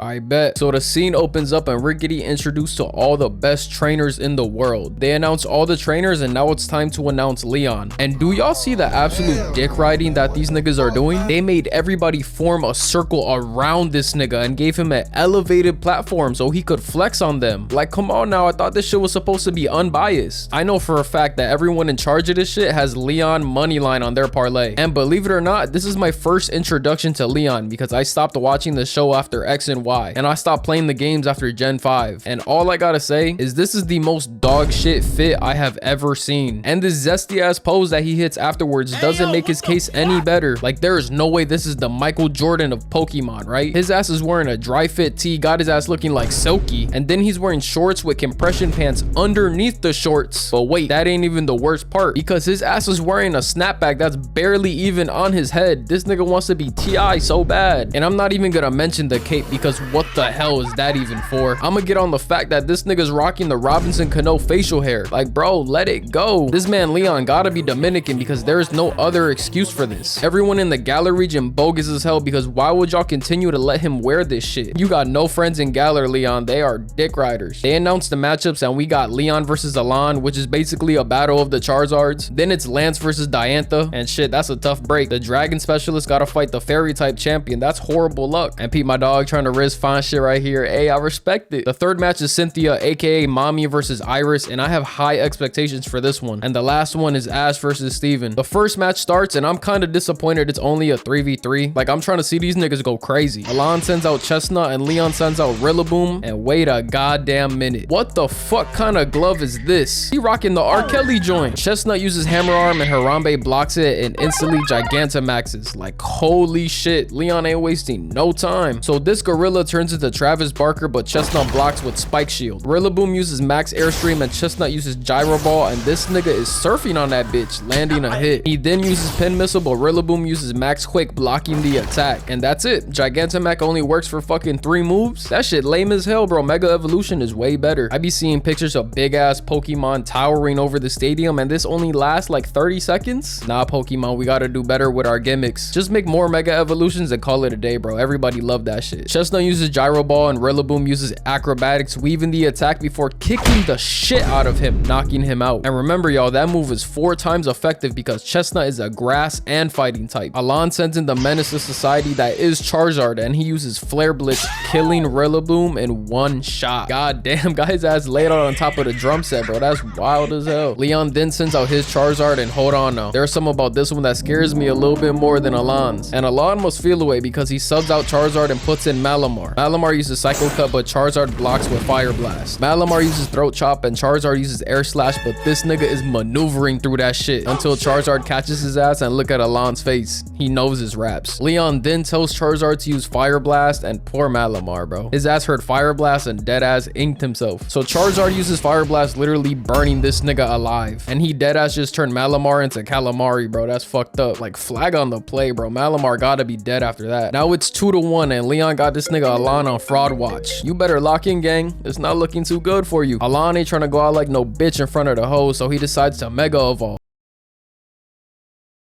I bet. So the scene opens up and we're getting introduced to all the best trainers in the world. They announce all the trainers and now it's time to announce Leon. And do y'all see the absolute dick riding that these niggas are doing? They made everybody form a circle around this nigga and gave him an elevated platform so he could flex on them. Like, come on now, I thought this shit was supposed to be unbiased. I know for a fact that everyone in charge of this shit has Leon moneyline on their parlay. And believe it or not, this is my first introduction to Leon because I stopped watching the show after X and Y, and I stopped playing the games after Gen 5. And all I gotta say is this is the most dog shit fit I have ever seen. And this zesty ass pose that he hits afterwards doesn't make his case any better. Like, there is no way this is the Michael Jordan of Pokemon, right? His ass is wearing a dry fit tee, got his ass looking like silky, and then he's wearing shorts with compression pants underneath the shorts. But wait, that ain't even the worst part, because his ass is wearing a snapback that's barely even on his head. This nigga wants to be T.I. so bad. And I'm not even gonna mention the cape because what the hell is that even for? I'm gonna get on the fact that this nigga's rocking the Robinson Cano facial hair. Like, bro, let it go. This man Leon gotta be Dominican because there is no other excuse for this. Everyone in the Galar region bogus as hell because why would y'all continue to let him wear this shit? You got no friends in Galar, Leon. They are dick riders. They announced the matchups and we got Leon versus Alain, which is basically a battle of the Charizards. Then it's Lance versus Diantha, and shit, that's a tough break. The dragon specialist gotta fight the fairy type champion. That's horrible luck. And Pete, my dog, trying to risk fine shit right here. Hey, I respect it. The third match is Cynthia, aka Mommy versus Iris, and I have high expectations for this one. And the last one is Ash versus Steven. The first match starts and I'm kind of disappointed it's only a 3v3. Like, I'm trying to see these niggas go crazy. Alain sends out Chestnut and Leon sends out Rillaboom, and wait a goddamn minute. What the fuck kind of glove is this? He rocking the R. Kelly joint. Chestnut uses Hammer Arm and Harambe blocks it and instantly Gigantamaxes. Like, holy shit, Leon ain't wasting no time. So this gorilla turns into Travis Barker, but Chestnut blocks with Spike Shield. Rillaboom uses Max Airstream and Chestnut uses Gyro Ball, and this nigga is surfing on that bitch, landing a hit. He then uses Pin Missile, but Rillaboom uses Max Quick, blocking the attack. And that's it. Gigantamax only works for fucking 3 moves? That shit lame as hell, bro. Mega Evolution is way better. I be seeing pictures of big ass Pokemon towering over the stadium and this only lasts like 30 seconds? Nah, Pokemon, we gotta do better with our gimmicks. Just make more Mega Evolutions and call it a day, bro. Everybody love that shit. Chestnut uses Gyro Ball and Rillaboom uses Acrobatics, weaving the attack before kicking the shit out of him, knocking him out. And remember, y'all, that move is 4 times effective because Chestnut is a grass and fighting type. Alain sends in the Menace to Society that is Charizard, and he uses Flare Blitz, killing Rillaboom in 1 shot. God damn, guy's ass laid out on top of the drum set, bro. That's wild as hell. Leon then sends out his Charizard, and hold on now. There's something about this one that scares me a little bit more than Alain's. And Alain must feel away because he subs out Charizard and puts in Malamar. Malamar uses Psycho Cut, but Charizard blocks with Fire Blast. Malamar uses Throat Chop, and Charizard uses Air Slash, but this nigga is maneuvering through that shit until Charizard catches his ass, and look at Alain's face. He knows his raps. Leon then tells Charizard to use Fire Blast, and poor Malamar, bro. His ass heard Fire Blast and dead ass inked himself. So Charizard uses Fire Blast, literally burning this nigga alive. And he dead ass just turned Malamar into Calamari, bro. That's fucked up. Like, flag on the play, bro. Malamar gotta be dead after that. Now it's 2-1, and Leon got this nigga Alain on fraud watch. You better lock in, gang. It's not looking too good for you. Alain ain't trying to go out like no bitch in front of the hoe, so he decides to Mega Evolve.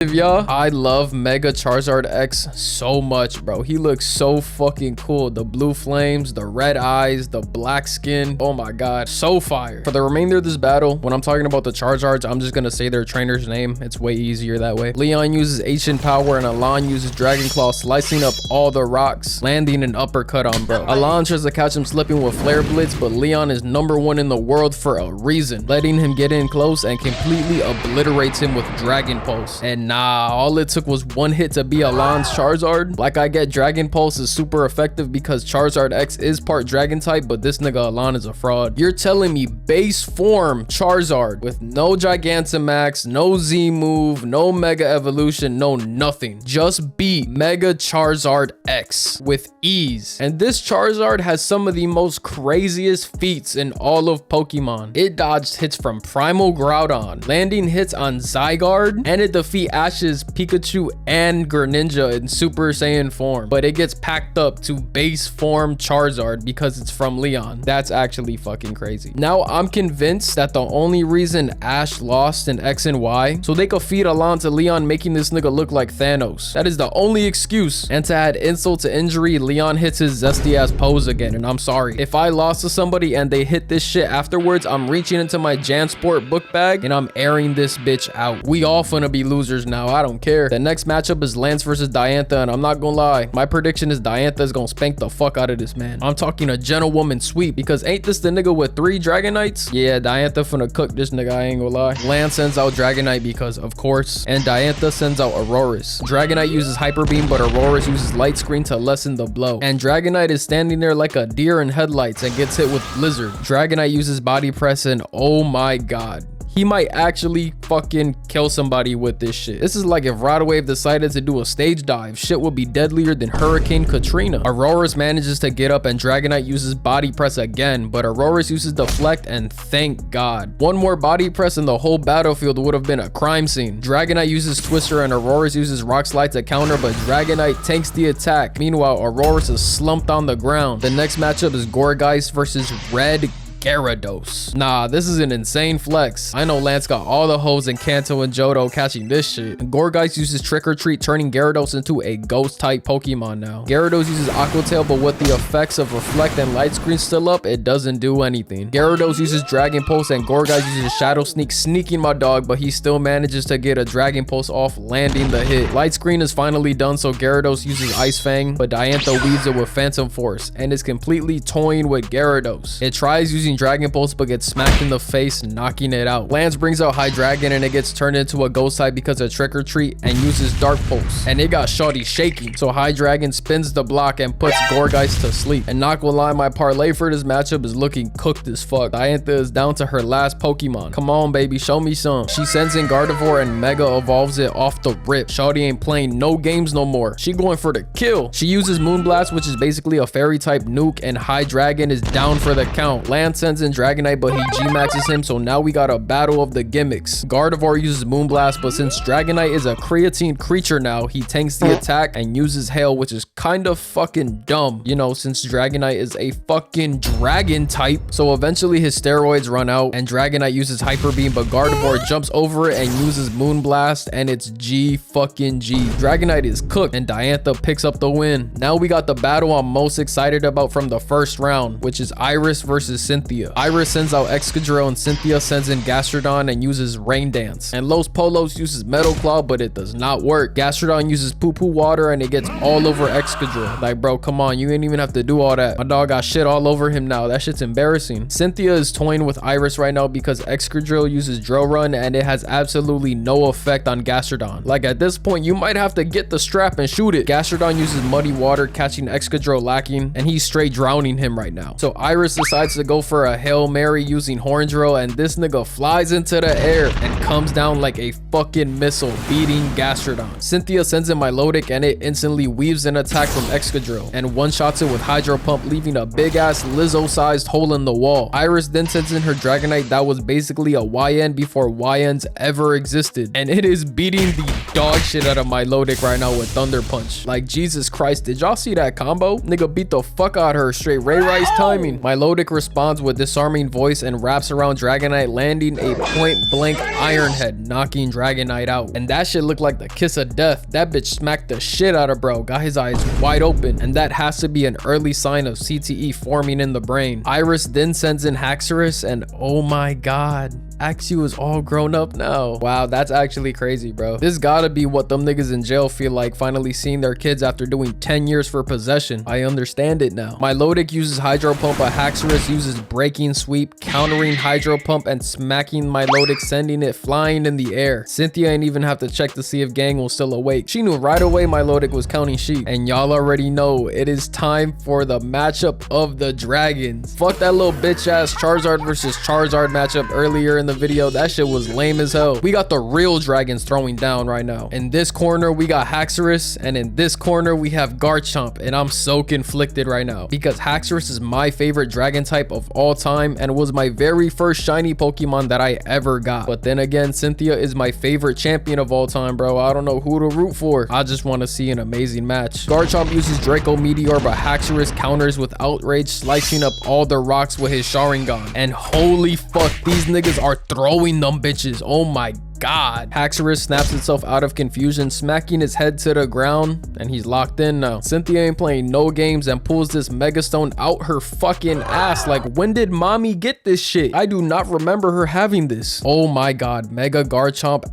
Y'all, I love Mega Charizard X so much, bro. He looks so fucking cool. The blue flames, the red eyes, the black skin. Oh my god, so fire. For the remainder of this battle, when I'm talking about the Charizards, I'm just gonna say their trainer's name. It's way easier that way. Leon uses Ancient Power and Alain uses Dragon Claw, slicing up all the rocks, landing an uppercut on bro. Alain tries to catch him slipping with Flare Blitz, but Leon is #1 in the world for a reason, letting him get in close and completely obliterates him with Dragon Pulse. And nah, all it took was 1 hit to be Alain's Charizard. Like, I get Dragon Pulse is super effective because Charizard X is part Dragon type, but this nigga Alain is a fraud. You're telling me base form Charizard with no Gigantamax, no Z move, no Mega Evolution, no nothing, just beat Mega Charizard X with ease. And this Charizard has some of the most craziest feats in all of Pokemon. It dodged hits from Primal Groudon, landing hits on Zygarde, and it defeat Ash's Pikachu and Greninja in Super Saiyan form, but it gets packed up to base form Charizard because it's from Leon. That's actually fucking crazy. Now I'm convinced that the only reason Ash lost in X and Y so they could feed Alain to Leon, making this nigga look like Thanos. That is the only excuse. And to add insult to injury, Leon hits his zesty ass pose again, and I'm sorry. If I lost to somebody and they hit this shit afterwards, I'm reaching into my JanSport book bag and I'm airing this bitch out. We all finna be losers now. I don't care. The next matchup is Lance versus Diantha, and I'm not gonna lie, my prediction is Diantha is gonna spank the fuck out of this man. I'm talking a gentlewoman sweep, because ain't this the nigga with 3 Dragonites? Yeah, Diantha finna cook this nigga, I ain't gonna lie. Lance sends out Dragonite because of course, and Diantha sends out Auroras. Dragonite uses Hyper Beam, but Auroras uses Light Screen to lessen the blow. And Dragonite is standing there like a deer in headlights and gets hit with Blizzard. Dragonite uses Body Press, and oh my god, he might actually fucking kill somebody with this shit. This is like if Rod Wave decided to do a stage dive. Shit would be deadlier than Hurricane Katrina. Auroras manages to get up and Dragonite uses Body Press again, but Auroras uses Deflect, and thank god. One more Body Press and the whole battlefield would have been a crime scene. Dragonite uses Twister and Auroras uses Rock Slide to counter, but Dragonite tanks the attack. Meanwhile, Auroras is slumped on the ground. The next matchup is Gourgeist versus Red Gyarados. Nah, this is an insane flex. I know Lance got all the hoes in Kanto and Johto catching this shit. And Gourgeist uses Trick or Treat, turning Gyarados into a ghost type Pokemon now. Gyarados uses Aqua Tail, but with the effects of Reflect and Light Screen still up, it doesn't do anything. Gyarados uses Dragon Pulse, and Gourgeist uses Shadow Sneak, sneaking my dog, but he still manages to get a Dragon Pulse off, landing the hit. Light Screen is finally done, so Gyarados uses Ice Fang, but Diantha weaves it with Phantom Force and is completely toying with Gyarados. It tries using Dragon Pulse but gets smacked in the face, knocking it out. Lance brings out Hydreigon and it gets turned into a ghost type because of Trick or Treat, and uses Dark Pulse, and it got shawty shaking, so Hydreigon spins the block and puts Gourgeist to sleep. And not gonna lie, my parlay for this matchup is looking cooked as fuck. Diantha is down to her last Pokemon. Come on baby, show me some. She sends in Gardevoir and Mega evolves it off the rip. Shawty ain't playing no games no more. She going for the kill. She uses Moonblast, which is basically a fairy type nuke, and Hydreigon is down for the count. Lance sends in Dragonite, but he G-maxes him, so now we got a battle of the gimmicks. Gardevoir uses Moonblast, but since Dragonite is a creatine creature now, he tanks the attack and uses Hail, which is kind of fucking dumb, you know, since Dragonite is a fucking dragon type. So eventually his steroids run out and Dragonite uses Hyper Beam, but Gardevoir jumps over it and uses Moonblast, and it's G fucking G. Dragonite is cooked and Diantha picks up the win. Now we got the battle I'm most excited about from the first round, which is Iris versus Cynthia. Iris sends out Excadrill and Cynthia sends in Gastrodon and uses Rain Dance. And Los Polos uses Metal Claw, but it does not work. Gastrodon uses Poo Poo Water and it gets all over Excadrill. Like, bro, come on, you ain't even have to do all that. My dog got shit all over him now. That shit's embarrassing. Cynthia is toying with Iris right now because Excadrill uses Drill Run and it has absolutely no effect on Gastrodon. Like, at this point, you might have to get the strap and shoot it. Gastrodon uses Muddy Water, catching Excadrill lacking, and he's straight drowning him right now. So Iris decides to go for a Hail Mary using Horn Drill, and this nigga flies into the air and comes down like a fucking missile, beating Gastrodon. Cynthia sends in Milotic and it instantly weaves an attack from Excadrill and one-shots it with Hydro Pump, leaving a big-ass Lizzo-sized hole in the wall. Iris then sends in her Dragonite that was basically a YN before YNs ever existed, and it is beating the dog shit out of Milotic right now with Thunder Punch. Like, Jesus Christ, did y'all see that combo? Nigga beat the fuck out of her, straight Ray Rice timing. Milotic responds with Disarming Voice and wraps around Dragonite, landing a point-blank Iron Head, knocking Dragonite out. And that shit looked like the kiss of death. That bitch smacked the shit out of bro, got his eyes wide open, and that has to be an early sign of CTE forming in the brain. Iris then sends in Haxorus, and oh my god, Axew is all grown up now. Wow, that's actually crazy, bro. This gotta be what them niggas in jail feel like, finally seeing their kids after doing 10 years for possession. I understand it now. Milotic uses Hydro Pump, but Haxorus uses Breaking Sweep, countering Hydro Pump and smacking Milotic, sending it flying in the air. Cynthia ain't even have to check to see if gang was still awake. She knew right away Milotic was counting sheep. And y'all already know it is time for the matchup of the dragons. Fuck that little bitch ass Charizard versus Charizard matchup earlier in the video. That shit was lame as hell. We got the real dragons throwing down right now. In this corner we got Haxorus, and in this corner we have Garchomp, and I'm so conflicted right now because Haxorus is my favorite dragon type of all all time and was my very first shiny Pokemon that I ever got. But then again, Cynthia is my favorite champion of all time, bro. I don't know who to root for. I just want to see an amazing match. Garchomp uses Draco Meteor, but Haxorus counters with Outrage, slicing up all the rocks with his Sharingan. And holy fuck, these niggas are throwing them bitches. Oh my god. Haxorus snaps itself out of confusion, smacking his head to the ground, and he's locked in now. Cynthia ain't playing no games and pulls this Mega Stone out her fucking ass. Like, when did mommy get this shit? I do not remember her having this. Oh my god, Mega Garchomp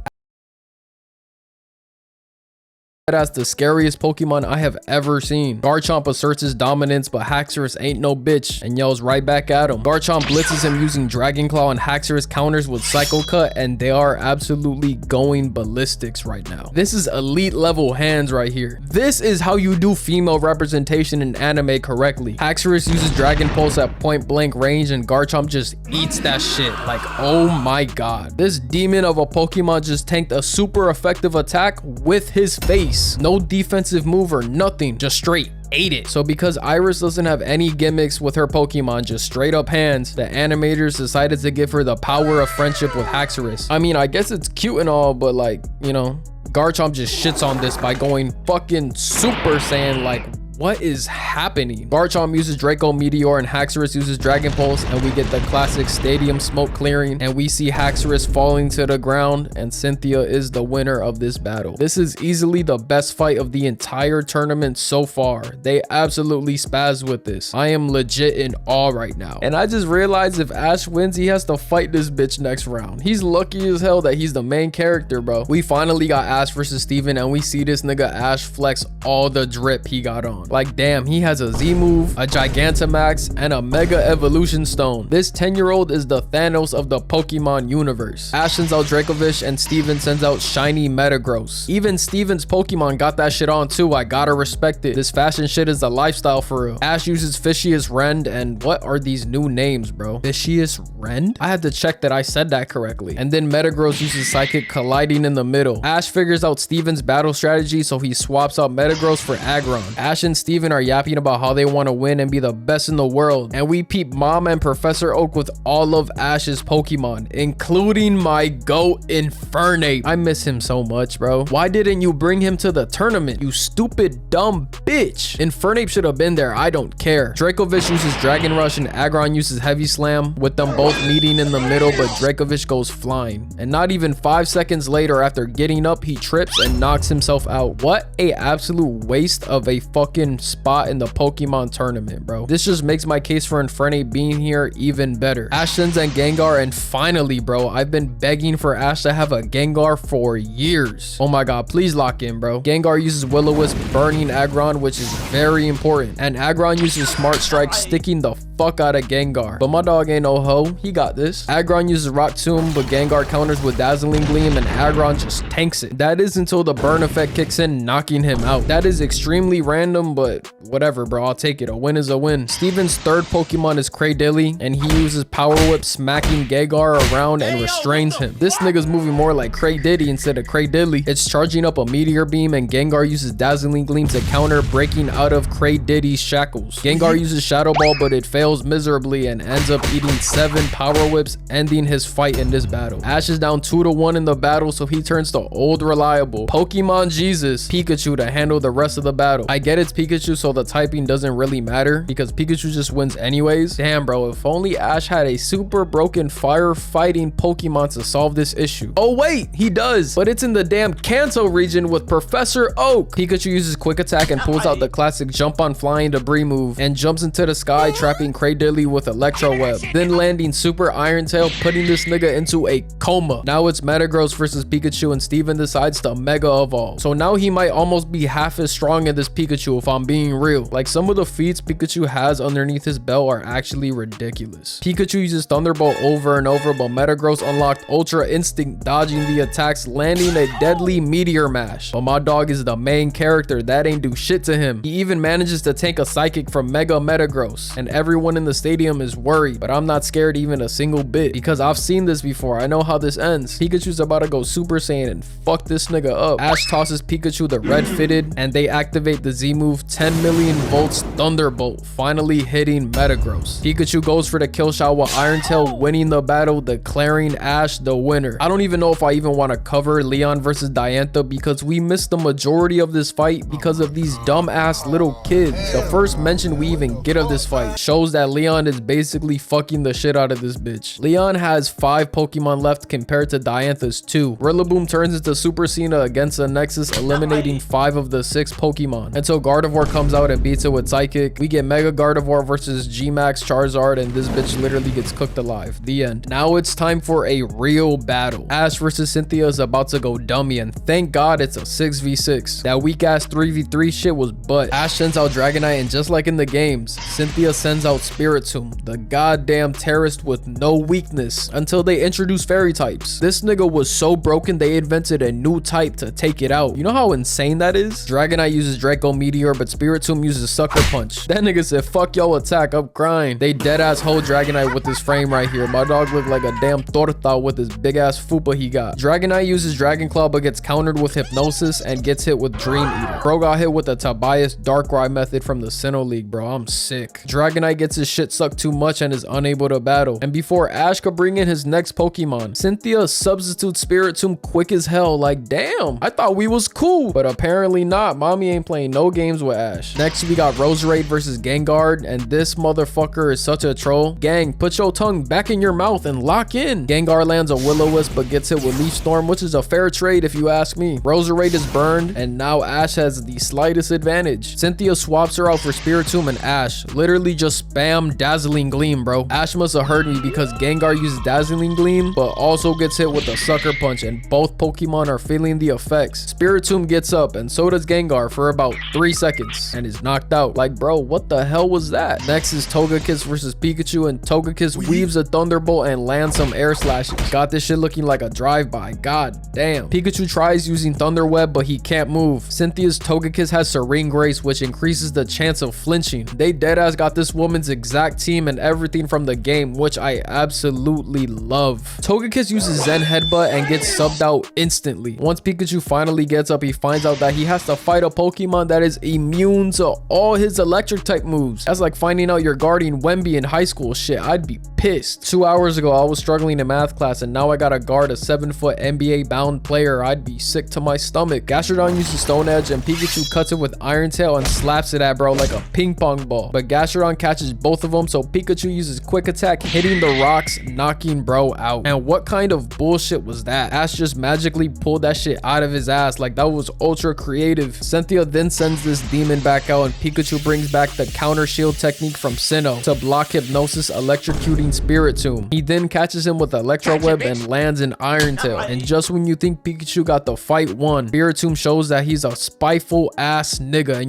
as the scariest Pokemon I have ever seen. Garchomp asserts his dominance, but Haxorus ain't no bitch and yells right back at him. Garchomp blitzes him using Dragon Claw, and Haxorus counters with Psycho Cut, and they are absolutely going ballistics right now. This is elite level hands right here. This is how you do female representation in anime correctly. Haxorus uses Dragon Pulse at point blank range, and Garchomp just eats that shit. Like, oh my god. This demon of a Pokemon just tanked a super effective attack with his face. No defensive move or nothing, just straight ate it. So because Iris doesn't have any gimmicks with her Pokemon, just straight up hands, the animators decided to give her the power of friendship with Haxorus. I mean, I guess it's cute and all, but like, you know, Garchomp just shits on this by going fucking Super Saiyan. Like, what is happening? Garchomp uses Draco Meteor and Haxorus uses Dragon Pulse, and we get the classic stadium smoke clearing, and we see Haxorus falling to the ground, and Cynthia is the winner of this battle. This is easily the best fight of the entire tournament so far. They absolutely spazzed with this. I am legit in awe right now. And I just realized if Ash wins, he has to fight this bitch next round. He's lucky as hell that he's the main character, bro. We finally got Ash versus Steven, and we see this nigga Ash flex all the drip he got on. Like, damn, he has a Z move, a Gigantamax, and a Mega Evolution Stone. This 10-year-old is the Thanos of the Pokemon universe. Ash sends out Dracovish, and Steven sends out Shiny Metagross. Even Steven's Pokemon got that shit on too. I gotta respect it. This fashion shit is a lifestyle for real. Ash uses Fishious Rend, and what are these new names, bro? Fishious Rend? I had to check that I said that correctly. And then Metagross uses Psychic, colliding in the middle. Ash figures out Steven's battle strategy, so he swaps out Metagross for Aggron. Ash and Steven are yapping about how they want to win and be the best in the world, and we peep Mom and Professor Oak with all of Ash's Pokemon, including my GOAT Infernape. I miss him so much, bro. Why didn't you bring him to the tournament, you stupid dumb bitch? Infernape should have been there. I don't care. Dracovish uses Dragon Rush and Aggron uses Heavy Slam, with them both meeting in the middle, but Dracovish goes flying, and not even 5 seconds later, after getting up, he trips and knocks himself out. What a absolute waste of a fucking spot in the Pokemon tournament, bro. This just makes my case for Infernape being here even better. Ash sends in Gengar, and finally, bro, I've been begging for Ash to have a Gengar for years. Oh my god, please lock in, bro. Gengar uses Will-O-Wisp, burning Aggron, which is very important, and Aggron uses Smart Strike, sticking the fuck out of Gengar. But my dog ain't no hoe, he got this. Aggron uses Rock Tomb, but Gengar counters with Dazzling Gleam, and Aggron just tanks it. That is until the burn effect kicks in, knocking him out. That is extremely random, but whatever, bro. I'll take it. A win is a win. Steven's third Pokemon is Cradilly, and he uses Power Whip, smacking Gengar around and restrains him. This nigga's moving more like Cradiddy instead of Cradilly. It's charging up a Meteor Beam, and Gengar uses Dazzling Gleam to counter, breaking out of Cradiddy's shackles. Gengar uses Shadow Ball, but it fails miserably and ends up eating 7 Power Whips, ending his fight in this battle. Ash is down 2-1 in the battle, so he turns to old reliable Pokemon Jesus, Pikachu, to handle the rest of the battle. I get it's Pikachu, so the typing doesn't really matter because Pikachu just wins anyways. Damn, bro, if only Ash had a super broken fire fighting Pokemon to solve this issue. Oh wait, he does, but it's in the damn Kanto region with Professor Oak. Pikachu uses Quick Attack and pulls out the classic jump on flying debris move and jumps into the sky, trapping Cradilly with Electro Web, then landing Super Iron Tail, putting this nigga into a coma. Now it's Metagross versus Pikachu, and Steven decides to Mega Evolve. So now he might almost be half as strong as this Pikachu if I'm being real. Like, some of the feats Pikachu has underneath his belt are actually ridiculous. Pikachu uses Thunderbolt over and over, but Metagross unlocked Ultra Instinct, dodging the attacks, landing a deadly Meteor Mash. But my dog is the main character. That ain't do shit to him. He even manages to tank a Psychic from Mega Metagross, and everyone in the stadium is worried, but I'm not scared even a single bit because I've seen this before. I know how this ends. Pikachu's about to go Super Saiyan and fuck this nigga up. Ash tosses Pikachu the Red Fitted, and they activate the Z move, move 10 million volts Thunderbolt, finally hitting Metagross. Pikachu goes for the kill shot with Iron Tail, winning the battle, declaring Ash the winner. I don't even know if I even want to cover Leon versus Diantha because we missed the majority of this fight because of these dumbass little kids. The first mention we even get of this fight shows that Leon is basically fucking the shit out of this bitch. Leon has 5 Pokemon left compared to Diantha's 2. Rillaboom turns into Super Cena against the Nexus, eliminating 5 of the 6 Pokemon until Gardevoir comes out and beats it with Psychic. We get Mega Gardevoir versus G-Max Charizard, and this bitch literally gets cooked alive. The end. Now it's time for a real battle. Ash versus Cynthia is about to go dummy, and thank God it's a 6v6. That weak ass 3v3 shit was butt. Ash sends out Dragonite, and just like in the games, Cynthia sends out Spiritomb, the goddamn terrorist with no weakness, until they introduce fairy types. This nigga was so broken they invented a new type to take it out. You know how insane that is? Dragonite uses Draco Meteor, but Spiritomb uses Sucker Punch. That nigga said, fuck y'all attack, I'm crying. They dead ass hold Dragonite with this frame right here. My dog looked like a damn torta with this big ass fupa he got. Dragonite uses Dragon Claw but gets countered with Hypnosis and gets hit with Dream Eater. Bro got hit with the Tobias Darkrai method from the Sinnoh League, bro. I'm sick. Dragonite gets his shit sucked too much and is unable to battle. And before Ash could bring in his next Pokemon, Cynthia substitutes Spiritomb quick as hell. Like, damn, I thought we was cool, but apparently not. Mommy ain't playing no games with Ash. Next, we got Roserade versus Gengar, and this motherfucker is such a troll. Gang, put your tongue back in your mouth and lock in. Gengar lands a Will-O-Wisp but gets hit with Leaf Storm, which is a fair trade if you ask me. Roserade is burned, and now Ash has the slightest advantage. Cynthia swaps her out for Spiritomb, and Ash literally just spam Dazzling Gleam, bro. Ash must have heard me because Gengar uses Dazzling Gleam, but also gets hit with a Sucker Punch, and both Pokemon are feeling the effects. Spiritomb gets up, and so does Gengar for about 3 seconds, and is knocked out. Like, bro, what the hell was that? Next is Togekiss versus Pikachu, and Togekiss weaves a Thunderbolt and lands some air slashes. Got this shit looking like a drive-by. God damn. Pikachu tries using Thunder Web, but he can't move. Cynthia's Togekiss has Serene Grace, which increases the chance of flinching. They deadass got this woman's exact team and everything from the game, which I absolutely love. Togekiss uses Zen Headbutt and gets subbed out instantly. Once Pikachu finally gets up, he finds out that he has to fight a Pokemon that is immune to all his electric type moves. That's like finding out your guardian Wemby in high school. Shit, I'd be pissed. 2 hours ago, I was struggling in math class, and now I gotta guard a 7-foot NBA bound player. I'd be sick to my stomach. Gastrodon uses Stone Edge, and Pikachu cuts it with Iron Tail and slaps it at bro like a ping pong ball. But Gastrodon catches both of them, so Pikachu uses Quick Attack, hitting the rocks, knocking bro out. And what kind of bullshit was that? Ash just magically pulled that shit out of his ass. Like, that was ultra creative. Cynthia then sends this demon back out, and Pikachu brings back the counter shield technique from Sinnoh to block Hypnosis, electrocuting Spiritomb. He then catches him with Electro Web and lands an Iron Tail. And just when you think Pikachu got the fight won, Spiritomb shows that he's a spiteful ass nigga.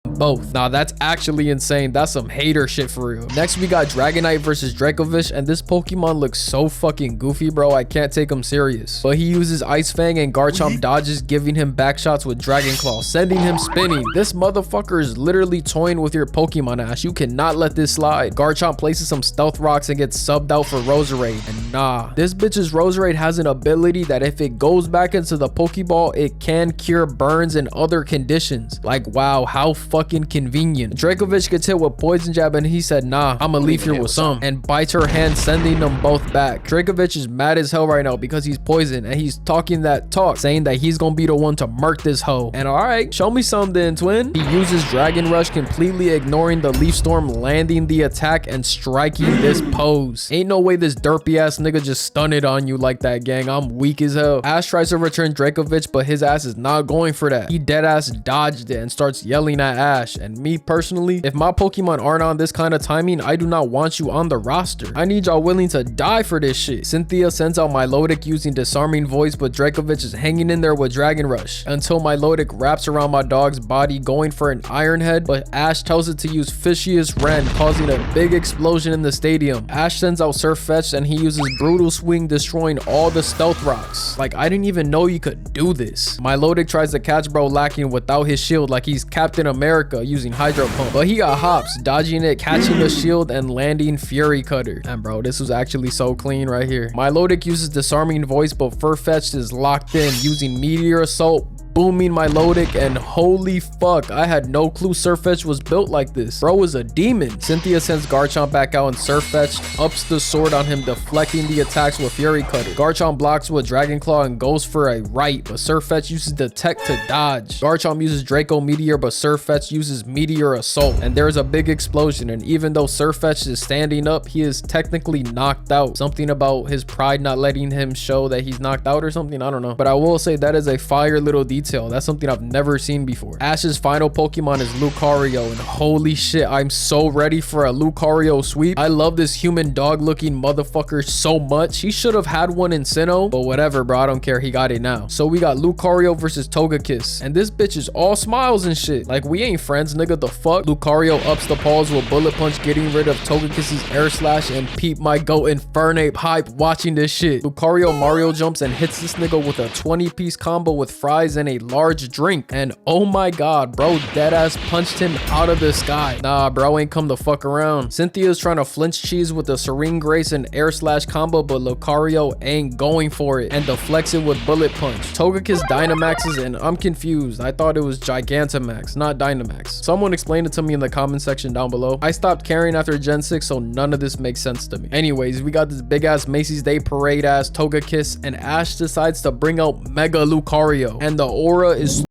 Both. Now that's actually insane. That's some hater shit for real. Next we got Dragonite versus Dracovish, and this Pokemon looks so fucking goofy, bro. I can't take him serious. But he uses Ice Fang, and Garchomp dodges, giving him back shots with Dragon Claw, sending him spinning. This motherfucker is literally toying with your Pokemon, Ash. You cannot let this slide. Garchomp places some Stealth Rocks and gets subbed out for Roserade. And nah, this bitch's Roserade has an ability that if it goes back into the Pokeball, it can cure burns and other conditions. Like, wow, how fucking convenient. Dracovish gets hit with Poison Jab, and he said, nah, I'ma leave here with some, and bites her hand, sending them both back. Dracovish is mad as hell right now because he's poisoned, and he's talking that talk, saying that he's gonna be the one to murk this hoe. And alright, show me something, twin. He uses Dragon Rush, completely ignoring the Leaf Storm, landing the attack and striking this pose. Ain't no way this derpy ass nigga just stunned on you like that, gang. I'm weak as hell. Ash tries to return Dracovish, but his ass is not going for that. He dead ass dodged it and starts yelling at Ash. And me personally, if my Pokemon aren't on this kind of timing, I do not want you on the roster. I need y'all willing to die for this shit. Cynthia sends out Milotic using Disarming Voice, but Dracovish is hanging in there with Dragon Rush until Milotic wraps around my dog's body, going for an Iron Head, but Ash tells it to use Fishious Rend, causing a big explosion in the stadium. Ash sends out Surfetch, and he uses Brutal Swing, destroying all the Stealth Rocks. Like, I didn't even know you could do this. Milotic tries to catch bro lacking without his shield like he's Captain America using Hydro Pump, but he got hops, dodging it, catching the shield, and landing Fury Cutter. And bro, this was actually so clean right here. Milotic uses Disarming Voice, but Furfetch'd is locked in, using Meteor Assault, booming my Lodic, and holy fuck, I had no clue Surfetch was built like this. Bro is a demon. Cynthia sends Garchomp back out and Surfetch ups the sword on him, deflecting the attacks with Fury Cutter. Garchomp blocks with Dragon Claw and goes for a right, but Surfetch uses Detect to dodge. Garchomp uses Draco Meteor, but Surfetch uses Meteor Assault, and there's a big explosion, and even though Surfetch is standing up, he is technically knocked out. Something about his pride not letting him show that he's knocked out or something, I don't know. But I will say that is a fire little detail. That's something I've never seen before. Ash's final Pokemon is Lucario, and holy shit, I'm so ready for a Lucario sweep. I love this human dog looking motherfucker so much. He should have had one in Sinnoh, but whatever, bro, I don't care. He got it now. So we got Lucario versus Togekiss, and this bitch is all smiles and shit. Like, we ain't friends, nigga. The fuck? Lucario ups the paws with Bullet Punch, getting rid of Togekiss's Air Slash, and peep my goat Infernape hype watching this shit. Lucario Mario jumps and hits this nigga with a 20-piece combo with fries and a large drink, and oh my god, bro deadass punched him out of the sky. Nah, bro ain't come the fuck around. Cynthia's trying to flinch cheese with the Serene Grace and Air Slash combo, but Lucario ain't going for it and deflects it with Bullet Punch. Togekiss Dynamaxes, and I'm confused. I thought it was Gigantamax, not Dynamax. Someone explain it to me in the comment section down below. I stopped caring after Gen 6, so none of this makes sense to me. Anyways, we got this big ass Macy's Day Parade ass Togekiss, and Ash decides to bring out Mega Lucario, and the aura is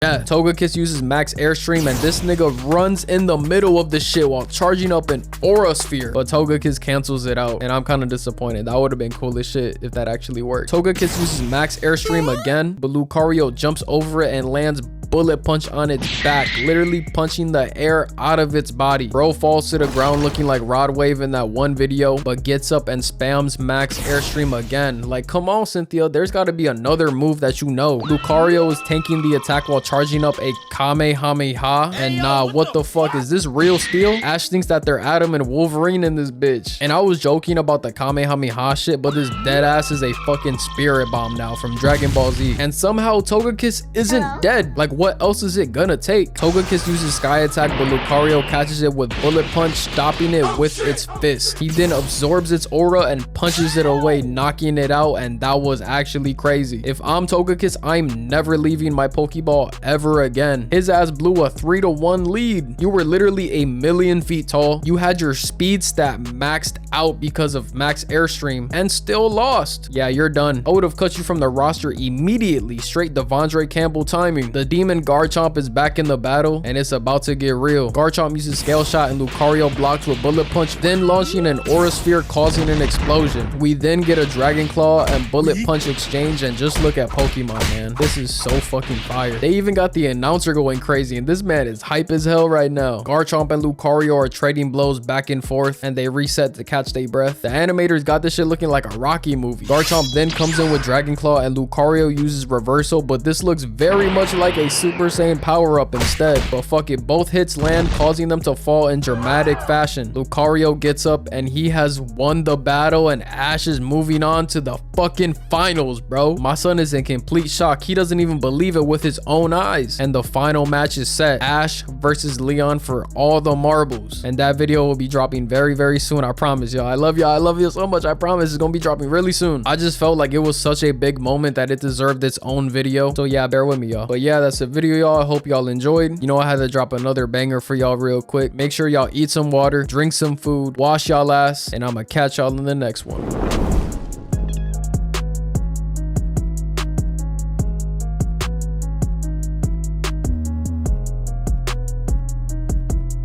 Togekiss uses Max Airstream, and this nigga runs in the middle of the shit while charging up an Aura Sphere. But Togekiss cancels it out, and I'm kind of disappointed. That would have been cool as shit if that actually worked. Togekiss uses Max Airstream again, but Lucario jumps over it and lands Bullet Punch on its back, literally punching the air out of its body. Bro falls to the ground looking like Rod Wave in that one video, but gets up and spams Max Airstream again. Like, come on, Cynthia, there's got to be another move that you know. Lucario is tanking the attack while charging up a Kamehameha, and nah, what the fuck, is this real steel? Ash thinks that they're Adam and Wolverine in this bitch, and I was joking about the Kamehameha shit, but this dead ass is a fucking Spirit Bomb now from Dragon Ball Z, and somehow Togekiss isn't dead. Like, what else is it gonna take? Togekiss uses Sky Attack, but Lucario catches it with Bullet Punch, stopping it with its fist. He then absorbs its aura and punches it away, knocking it out, and that was actually crazy. If I'm Togekiss, I'm never leaving my Pokeball ever again. His ass blew a 3-1 lead. You were literally a million feet tall. You had your speed stat maxed out because of Max Airstream and still lost. Yeah, you're done. I would have cut you from the roster immediately. Straight Devondre Campbell timing. The demon Garchomp is back in the battle, and it's about to get real. Garchomp uses Scale Shot, and Lucario blocks with Bullet Punch, then launching an Aura Sphere, causing an explosion. We then get a Dragon Claw and Bullet Punch exchange, and just look at Pokemon, man. This is so fucking fire. They even got the announcer going crazy, and this man is hype as hell right now. Garchomp and Lucario are trading blows back and forth, and they reset to catch their breath. The animators got this shit looking like a Rocky movie. Garchomp then comes in with Dragon Claw, and Lucario uses Reversal, but this looks very much like a Super Saiyan power-up instead. But fuck it, both hits land, causing them to fall in dramatic fashion. Lucario gets up, and he has won the battle, and Ash is moving on to the fucking finals, bro. My son is in complete shock. He doesn't even believe it with his own eyes. And the final match is set. Ash versus Leon for all the marbles. And that video will be dropping very, very soon. I promise y'all. I love y'all. I love you so much. I promise it's gonna be dropping really soon. I just felt like it was such a big moment that it deserved its own video. So yeah, bear with me, y'all. But yeah, that's the video, y'all. I hope y'all enjoyed. You know, I had to drop another banger for y'all real quick. Make sure y'all eat some water, drink some food, wash y'all ass, and I'm gonna catch y'all in the next one.